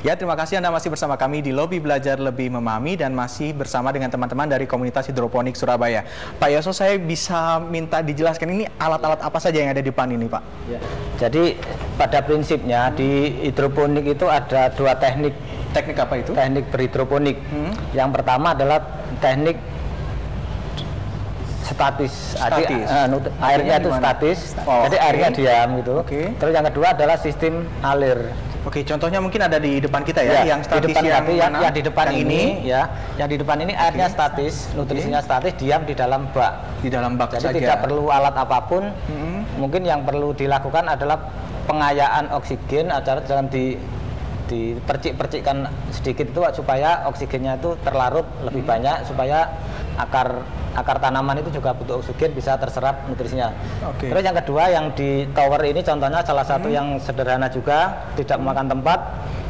Ya, terima kasih Anda masih bersama kami di Lobby Belajar Lebih Memahami dan masih bersama dengan teman-teman dari komunitas hidroponik Surabaya. Pak Yoso, saya bisa minta dijelaskan ini alat-alat apa saja yang ada di depan ini, Pak? Ya. Jadi pada prinsipnya di hidroponik itu ada dua teknik. Teknik apa itu? Teknik berhidroponik. Yang pertama adalah teknik statis. Airnya itu statis. Jadi airnya diam gitu. Terus yang kedua adalah sistem alir. Oke, contohnya mungkin ada di depan kita ya, yang statis di depan yang di depan ini ya. Yang di depan ini airnya statis, nutrisinya statis, diam di dalam bak. Di dalam bak Jadi saja. tidak perlu alat apapun. Mungkin yang perlu dilakukan adalah pengayaan oksigen agar dalam dipercik-percikkan sedikit itu supaya oksigennya itu terlarut lebih banyak, supaya akar tanaman itu juga butuh oksigen, bisa terserap nutrisinya. Terus yang kedua, yang di tower ini contohnya salah satu yang sederhana juga, tidak memakan tempat.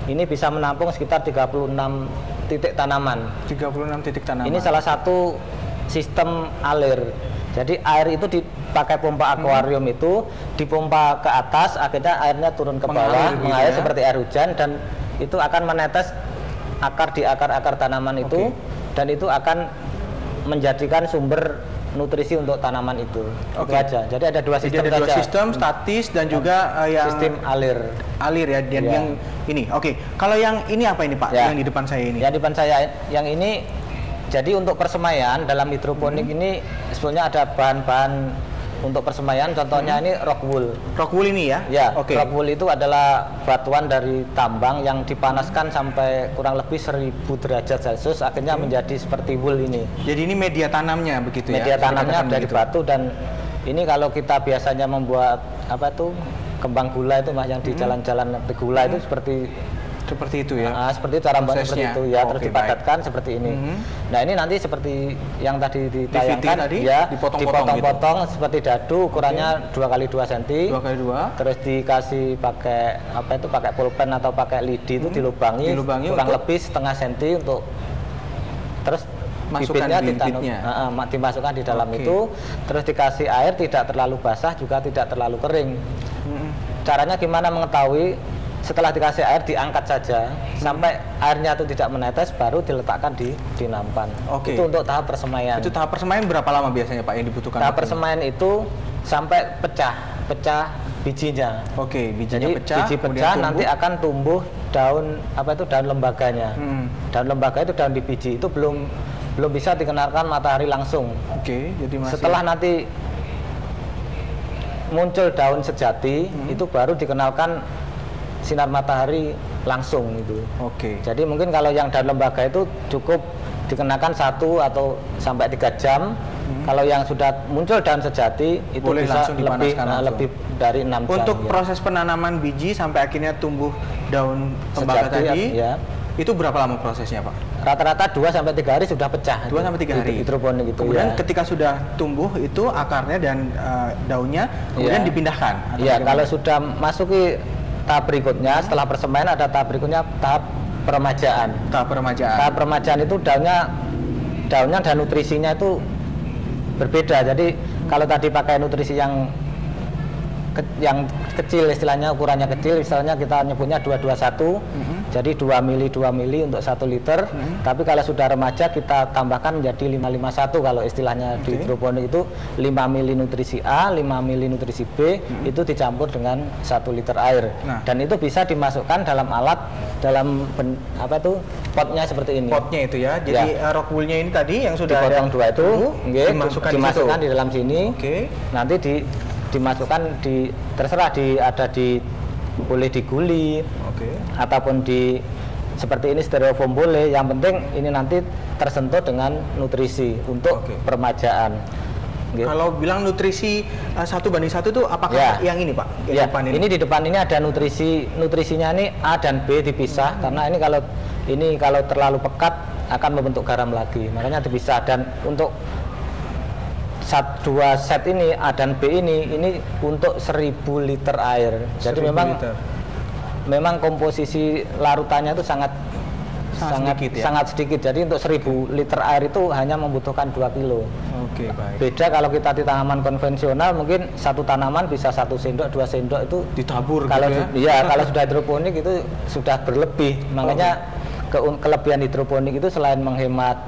Ini bisa menampung sekitar 36 titik tanaman. 36 titik tanaman. Ini salah satu sistem alir. Jadi air itu dipakai pompa akuarium itu dipompa ke atas, akhirnya airnya turun ke bawah, mengalir seperti air hujan, dan itu akan menetes di akar-akar tanaman itu, dan itu akan menjadikan sumber nutrisi untuk tanaman itu. Itu aja. Jadi ada dua sistem. Jadi ada dua sistem, statis dan juga yang sistem alir. Alir ya, dan yang ini. Kalau yang ini apa ini, Pak? Yang di depan saya ini. Yang di depan saya yang ini, jadi untuk persemaian dalam hidroponik ini sebetulnya ada bahan-bahan untuk persemaian, contohnya ini rock wool. Rock wool ini ya? Ya, rock wool itu adalah batuan dari tambang yang dipanaskan sampai kurang lebih 1000 derajat Celcius, akhirnya menjadi seperti wool ini. Jadi ini media tanamnya begitu ya? Media tanamnya dari batu, dan ini kalau kita biasanya membuat kembang gula itu Mas, yang di jalan-jalan gula itu seperti itu ya? Seperti itu, cara membuat seperti itu ya, terus dipadatkan seperti ini. Nah ini nanti seperti yang tadi ditayangkan, ya, dipotong-potong seperti dadu, ukurannya 2x2 cm. 2x2. Terus dikasih pakai pakai pulpen atau pakai lidi itu dilubangi kurang lebih setengah senti untuk terus bibitnya dimasukkan di dalam itu, terus dikasih air, tidak terlalu basah juga tidak terlalu kering. Caranya gimana mengetahui? Setelah dikasih air diangkat saja sampai airnya itu tidak menetes, baru diletakkan di nampan. Itu untuk tahap persemaian. Itu tahap persemaian berapa lama biasanya Pak yang dibutuhkan? Tahap persemaian itu sampai pecah bijinya. Bijinya pecah. Biji pecah nanti akan tumbuh daun daun lembaganya. Daun lembaga itu daun di biji itu belum bisa dikenalkan matahari langsung. Jadi masih... Setelah nanti muncul daun sejati itu baru dikenalkan sinar matahari langsung itu. Jadi mungkin kalau yang daun lembaga itu cukup dikenakan 1 atau sampai 3 jam. Kalau yang sudah muncul daun sejati itu boleh bisa lebih dari 6 jam. Untuk proses penanaman biji sampai akhirnya tumbuh daun tembaga tadi, itu berapa lama prosesnya Pak? Rata-rata 2 sampai 3 hari sudah pecah. 2 sampai 3 hari. Hidroponik itu. Kemudian ketika sudah tumbuh itu akarnya dan daunnya kemudian dipindahkan. Iya, kalau sudah masuki tahap berikutnya, setelah persemaian ada tahap berikutnya, tahap peremajaan. Tahap peremajaan itu daunnya dan nutrisinya itu berbeda. Jadi kalau tadi pakai nutrisi yang kecil, istilahnya ukurannya kecil, misalnya kita nyebutnya 221, jadi 2 mili untuk 1 liter. Tapi kalau sudah remaja kita tambahkan menjadi 551, kalau istilahnya di hidroponik itu 5 mili nutrisi A, 5 mili nutrisi B, itu dicampur dengan 1 liter air. Dan itu bisa dimasukkan dalam alat, dalam potnya seperti ini. Potnya itu ya, jadi rock woolnya ini tadi yang sudah dipotong 2 itu dimasukkan di dalam sini. Nanti dimasukkan terserah boleh diguli ataupun seperti ini stereofoam boleh, yang penting ini nanti tersentuh dengan nutrisi untuk peremajaan. Kalau bilang nutrisi 1:1 itu apakah yang ini Pak? Ini di depan ini ada nutrisinya ini A dan B dipisah, karena ini kalau terlalu pekat akan membentuk garam lagi, makanya dipisah. Dan untuk 2 set ini A dan B ini untuk 1000 liter air. Jadi memang komposisi larutannya itu sangat sangat sedikit. Jadi untuk 1000 liter air itu hanya membutuhkan 2 kilo. Oke, baik. Beda kalau kita di tanaman konvensional mungkin satu tanaman bisa 1 sendok, 2 sendok itu ditabur. Kalau gitu ya? Kalau sudah hidroponik itu sudah berlebih. Makanya kelebihan hidroponik itu selain menghemat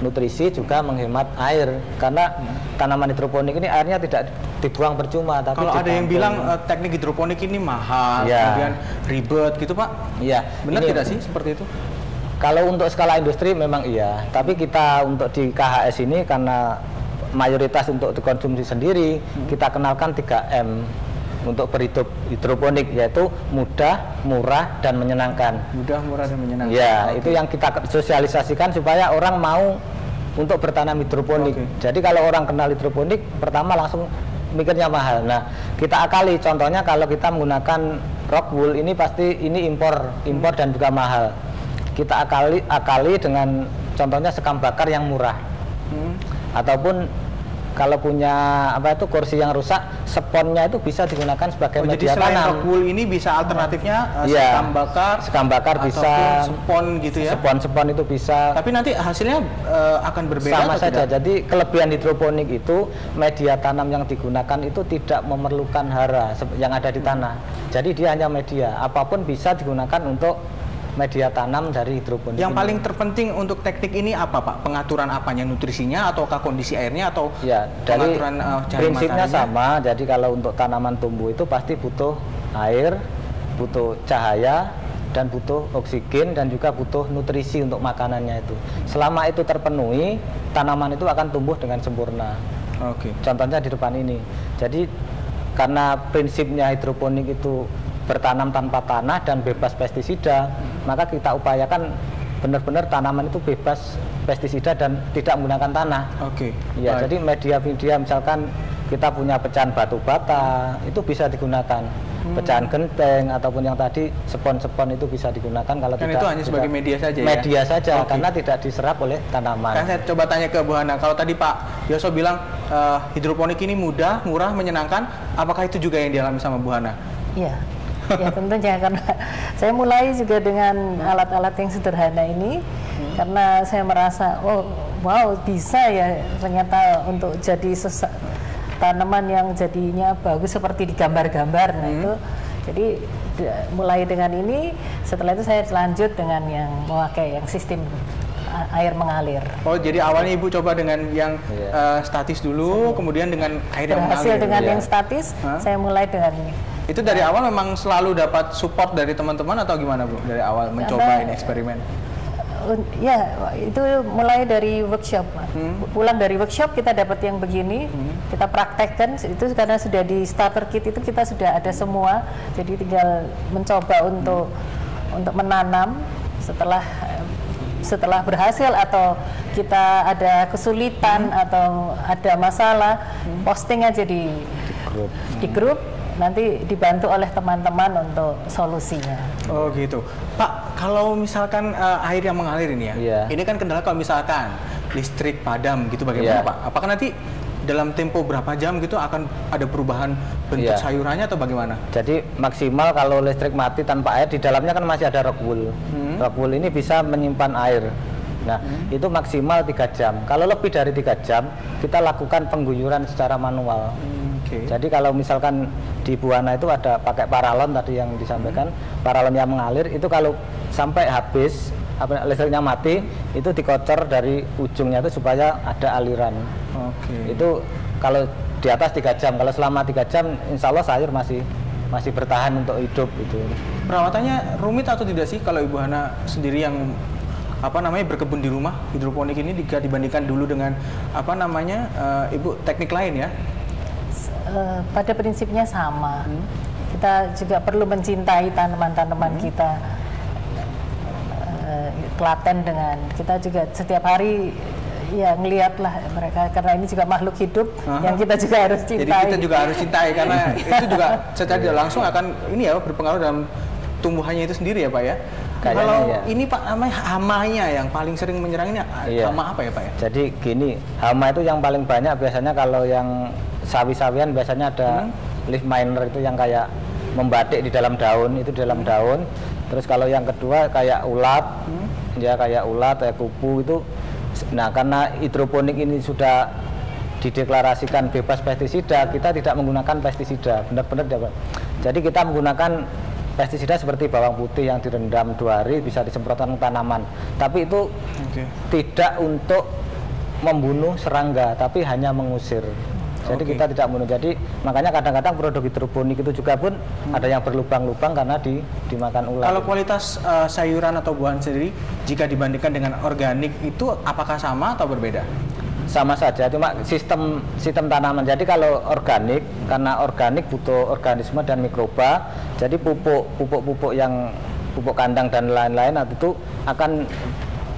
nutrisi juga menghemat air, karena tanaman hidroponik ini airnya tidak dibuang percuma. Tapi kalau ada yang bilang teknik hidroponik ini mahal, kemudian ribet gitu Pak, benar tidak sih seperti itu? Kalau untuk skala industri memang iya, tapi kita untuk di KHS ini karena mayoritas untuk dikonsumsi sendiri, kita kenalkan 3M untuk berhidup hidroponik, yaitu mudah, murah, dan menyenangkan. Mudah, murah, dan menyenangkan. Ya, itu yang kita sosialisasikan supaya orang mau untuk bertanam hidroponik. Jadi kalau orang kenal hidroponik, pertama langsung mikirnya mahal. Nah, kita akali. Contohnya kalau kita menggunakan rock wool, ini pasti ini impor dan juga mahal. Kita akali dengan contohnya sekam bakar yang murah. Ataupun kalau punya kursi yang rusak, sponnya itu bisa digunakan sebagai media tanam. Jadi selain rock wool ini bisa alternatifnya sekam bakar bisa, spon gitu ya. Spon itu bisa. Tapi nanti hasilnya akan berbeda. Sama saja. Tidak? Jadi kelebihan hidroponik itu media tanam yang digunakan itu tidak memerlukan hara yang ada di tanah. Jadi dia hanya media. Apapun bisa digunakan untuk media tanam dari hidroponik. Yang paling terpenting untuk teknik ini apa Pak? Pengaturan apanya? Nutrisinya ataukah kondisi airnya atau pengaturan prinsipnya sama. Jadi kalau untuk tanaman tumbuh itu pasti butuh air, butuh cahaya, dan butuh oksigen, dan juga butuh nutrisi untuk makanannya itu. Selama itu terpenuhi, tanaman itu akan tumbuh dengan sempurna. Contohnya di depan ini. Jadi karena prinsipnya hidroponik itu bertanam tanpa tanah dan bebas pestisida, maka kita upayakan benar-benar tanaman itu bebas pestisida dan tidak menggunakan tanah. Ya, jadi media misalkan kita punya pecahan batu bata itu bisa digunakan, pecahan genteng ataupun yang tadi spon-spon itu bisa digunakan. Kalau tidak, itu hanya sebagai media saja. Media saja, karena tidak diserap oleh tanaman. Saya coba tanya ke Bu Hana, kalau tadi Pak Yoso bilang hidroponik ini mudah, murah, menyenangkan, apakah itu juga yang dialami sama Bu Hana? Iya. Ya tentunya, karena saya mulai juga dengan alat-alat yang sederhana ini karena saya merasa wow bisa ya ternyata untuk jadi tanaman yang jadinya bagus seperti di gambar-gambar. Nah itu jadi mulai dengan ini, setelah itu saya lanjut dengan yang memakai yang sistem air mengalir. Jadi awalnya Ibu coba dengan yang statis dulu, kemudian dengan air yang mengalir. Berhasil dengan yang statis, saya mulai dengan ini. Itu dari awal memang selalu dapat support dari teman-teman atau gimana Bu? Dari awal mencoba ini eksperimen? Ya, itu mulai dari workshop. Pulang dari workshop kita dapat yang begini, kita praktekkan. Itu karena sudah di starter kit itu kita sudah ada semua. Jadi tinggal mencoba untuk menanam. Setelah berhasil atau kita ada kesulitan atau ada masalah, posting aja di grup. Nanti dibantu oleh teman-teman untuk solusinya. Oh gitu. Pak, kalau misalkan air yang mengalir ini ini kan kendala kalau misalkan listrik padam gitu, bagaimana Pak? Apakah nanti dalam tempo berapa jam gitu akan ada perubahan bentuk sayurannya atau bagaimana? Jadi maksimal kalau listrik mati tanpa air, di dalamnya kan masih ada rock wool. Rock wool ini bisa menyimpan air. Nah, itu maksimal 3 jam. Kalau lebih dari 3 jam, kita lakukan pengguyuran secara manual. Jadi kalau misalkan di buana itu ada pakai paralon tadi yang disampaikan, paralon yang mengalir itu kalau sampai habis listriknya mati, itu dikocor dari ujungnya itu supaya ada aliran. Itu kalau di atas 3 jam, kalau selama 3 jam insya Allah sayur masih bertahan untuk hidup itu. Perawatannya rumit atau tidak sih kalau Ibu Hana sendiri yang berkebun di rumah hidroponik ini jika dibandingkan dulu dengan Ibu teknik lain ya? Pada prinsipnya sama. Kita juga perlu mencintai tanaman-tanaman kita, telaten dengan kita juga setiap hari ya ngelihatlah mereka, karena ini juga makhluk hidup yang kita juga harus cintai. Jadi kita juga harus cintai karena itu juga secara tidak langsung akan berpengaruh dalam tumbuhannya itu sendiri ya Pak ya. Kalau ini Pak, hamanya yang paling sering menyerang ini hama apa ya Pak ya? Jadi gini, hama itu yang paling banyak biasanya kalau yang sawi-sawian biasanya ada leaf miner itu yang kayak membatik di dalam daun, itu di dalam daun. Terus kalau yang kedua kayak ulat, ya kayak ulat, kayak kupu itu. Nah, karena hidroponik ini sudah dideklarasikan bebas pestisida, kita tidak menggunakan pestisida, benar-benar dapat. Jadi kita menggunakan pestisida seperti bawang putih yang direndam 2 hari bisa disemprotkan ke tanaman. Tapi itu tidak untuk membunuh serangga, tapi hanya mengusir. Jadi kita tidak membunuh. Jadi makanya kadang-kadang produk hidroponik itu juga pun ada yang berlubang-lubang karena dimakan ular. Kalau kualitas sayuran atau buah sendiri jika dibandingkan dengan organik itu apakah sama atau berbeda? Sama saja, cuma sistem tanaman. Jadi kalau organik, karena organik butuh organisme dan mikroba, jadi pupuk yang pupuk kandang dan lain-lain itu akan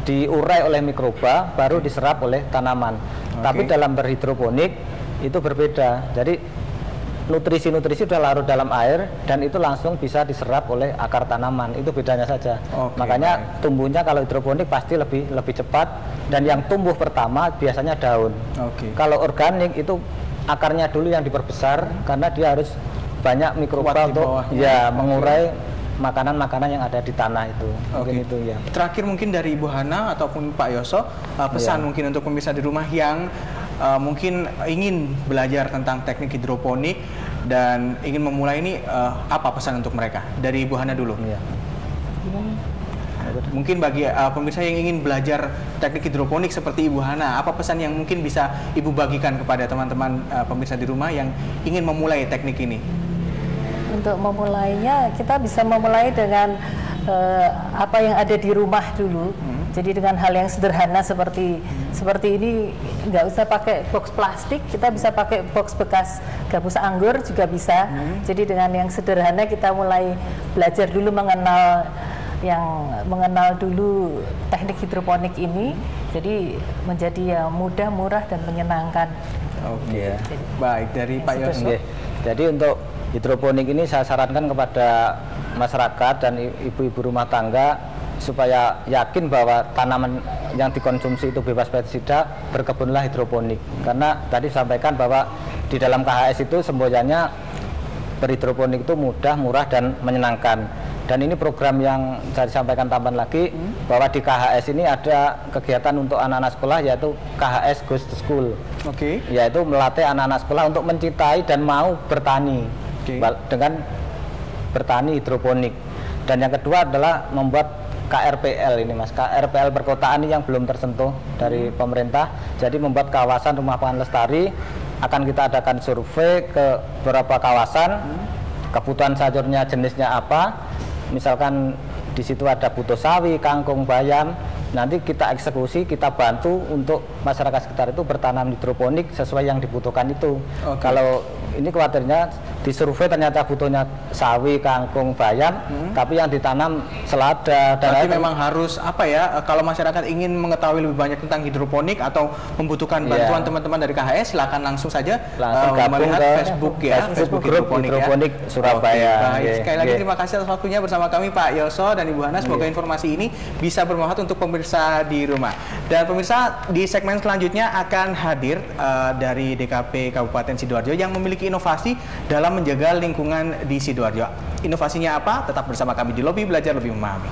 diurai oleh mikroba, baru diserap oleh tanaman. Tapi dalam berhidroponik itu berbeda. Jadi nutrisi sudah larut dalam air dan itu langsung bisa diserap oleh akar tanaman. Itu bedanya saja. Makanya tumbuhnya kalau hidroponik pasti lebih cepat, dan yang tumbuh pertama biasanya daun. Kalau organik itu akarnya dulu yang diperbesar karena dia harus banyak mikroba untuk mengurai makanan-makanan yang ada di tanah itu. Mungkin itu ya. Terakhir mungkin dari Ibu Hana ataupun Pak Yoso, pesan mungkin untuk pemirsa di rumah yang mungkin ingin belajar tentang teknik hidroponik dan ingin memulai ini, apa pesan untuk mereka? Dari Ibu Hana dulu. Mungkin bagi pemirsa yang ingin belajar teknik hidroponik seperti Ibu Hana, apa pesan yang mungkin bisa Ibu bagikan kepada teman-teman pemirsa di rumah yang ingin memulai teknik ini? Untuk memulainya, kita bisa memulai dengan apa yang ada di rumah dulu. Jadi dengan hal yang sederhana seperti ini, nggak usah pakai box plastik, kita bisa pakai box bekas gabus anggur juga bisa. Jadi dengan yang sederhana kita mulai belajar dulu mengenal dulu teknik hidroponik ini. Jadi menjadi ya mudah, murah dan menyenangkan. Baik, dari Pak Yoso. Jadi untuk hidroponik ini saya sarankan kepada masyarakat dan ibu-ibu rumah tangga supaya yakin bahwa tanaman yang dikonsumsi itu bebas pestisida, berkebunlah hidroponik. Karena tadi sampaikan bahwa di dalam KHS itu semboyannya berhidroponik itu mudah, murah dan menyenangkan. Dan ini program yang saya sampaikan tambahan lagi bahwa di KHS ini ada kegiatan untuk anak-anak sekolah, yaitu KHS Goes to School. Yaitu melatih anak-anak sekolah untuk mencintai dan mau bertani dengan bertani hidroponik. Dan yang kedua adalah membuat KRPL ini Mas, KRPL perkotaan ini yang belum tersentuh dari pemerintah. Jadi membuat kawasan rumah pangan lestari, akan kita adakan survei ke beberapa kawasan, kebutuhan sayurnya jenisnya apa. Misalkan di situ ada butuh sawi, kangkung, bayam, nanti kita eksekusi, kita bantu untuk masyarakat sekitar itu bertanam hidroponik sesuai yang dibutuhkan itu. Kalau ini khawatirnya di survei ternyata butuhnya sawi, kangkung, bayam, tapi yang ditanam selada. Dan berarti memang harus kalau masyarakat ingin mengetahui lebih banyak tentang hidroponik atau membutuhkan bantuan teman-teman dari KHS, silakan langsung saja melihat Facebook Facebook hidroponik Surabaya. Sekali lagi terima kasih atas waktunya bersama kami Pak Yoso dan Ibu Hana. Semoga informasi ini bisa bermanfaat untuk pemirsa di rumah. Dan pemirsa, di segmen selanjutnya akan hadir dari DKP Kabupaten Sidoarjo yang memiliki inovasi dalam menjaga lingkungan di Sidoarjo. Inovasinya apa? Tetap bersama kami di Lobby Belajar Lebih Memahami.